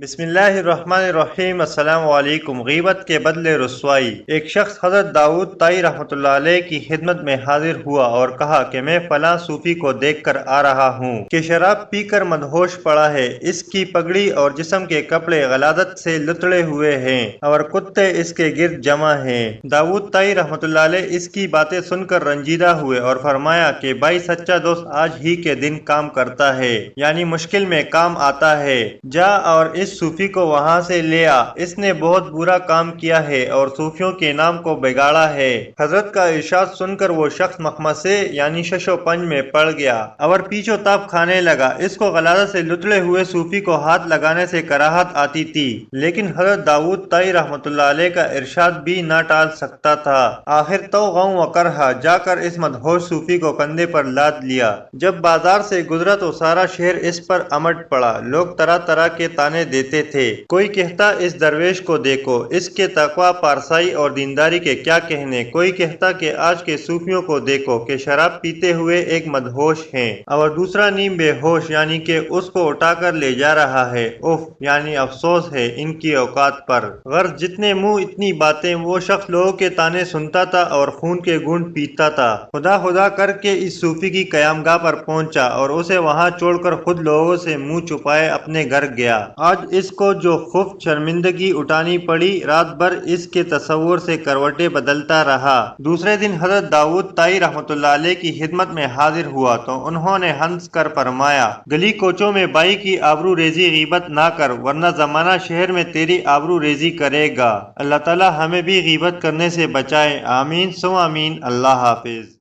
بسم اللہ الرحمن الرحیم۔ السلام علیکم۔ غیبت کے بدلے رسوائی۔ ایک شخص حضرت داؤد طائی رحمۃ اللہ علیہ کی خدمت میں حاضر ہوا اور کہا کہ میں فلاں صوفی کو دیکھ کر آ رہا ہوں کہ شراب پی کر مدہوش پڑا ہے، اس کی پگڑی اور جسم کے کپڑے غلاظت سے لتڑے ہوئے ہیں اور کتے اس کے گرد جمع ہیں۔ داؤد طائی رحمۃ اللہ علیہ اس کی باتیں سن کر رنجیدہ ہوئے اور فرمایا کہ بھائی سچا دوست آج ہی کے دن کام کرتا ہے، یعنی مشکل میں کام آتا ہے، جا اور اس صوفی کو وہاں سے لے آ، اس نے بہت برا کام کیا ہے اور صوفیوں کے نام کو بگاڑا ہے۔ حضرت کا ارشاد سن کر وہ شخص مخمصے یعنی شش و پنج میں پڑ گیا اور پیچ و تاب کھانے لگا۔ اس کو غلاظت سے لتڑے ہوئے صوفی کو ہاتھ لگانے سے کراہت آتی تھی، لیکن حضرت داؤد طائی رحمۃ اللہ علیہ کا ارشاد بھی نہ ٹال سکتا تھا۔ آخر تو غوں و کرہا جا کر اس مدہوش صوفی کو کندھے پر لاد لیا۔ جب بازار سے گزرا تو سارا شہر اس پر امٹ پڑا۔ لوگ طرح طرح کے طعنے دیتے تھے۔ کوئی کہتا اس درویش کو دیکھو، اس کے تقویٰ، پارسائی اور دینداری کے کیا کہنے۔ کوئی کہتا کہ آج کے صوفیوں کو دیکھو کہ شراب پیتے ہوئے ایک مدہوش ہیں اور دوسرا نیم بے ہوش، یعنی کہ اس کو اٹھا کر لے جا رہا ہے۔ اف، یعنی افسوس ہے ان کی اوقات پر۔ غرض جتنے منہ اتنی باتیں۔ وہ شخص لوگوں کے طعنے سنتا تھا اور خون کے گھونٹ پیتا تھا۔ خدا خدا کر کے اس صوفی کی قیام گاہ پر پہنچا اور اسے وہاں چھوڑ کر خود لوگوں سے منہ چھپائے اپنے گھر گیا۔ آج اس کو جو خفت شرمندگی اٹھانی پڑی، رات بھر اس کے تصور سے کروٹیں بدلتا رہا۔ دوسرے دن حضرت داؤد طائی رحمۃ اللہ علیہ کی خدمت میں حاضر ہوا تو انہوں نے ہنس کر فرمایا، گلی کوچوں میں بھائی کی آبرو ریزی غیبت نہ کر، ورنہ زمانہ شہر میں تیری آبرو ریزی کرے گا۔ اللہ تعالی ہمیں بھی غیبت کرنے سے بچائے۔ آمین ثم آمین۔ اللہ حافظ۔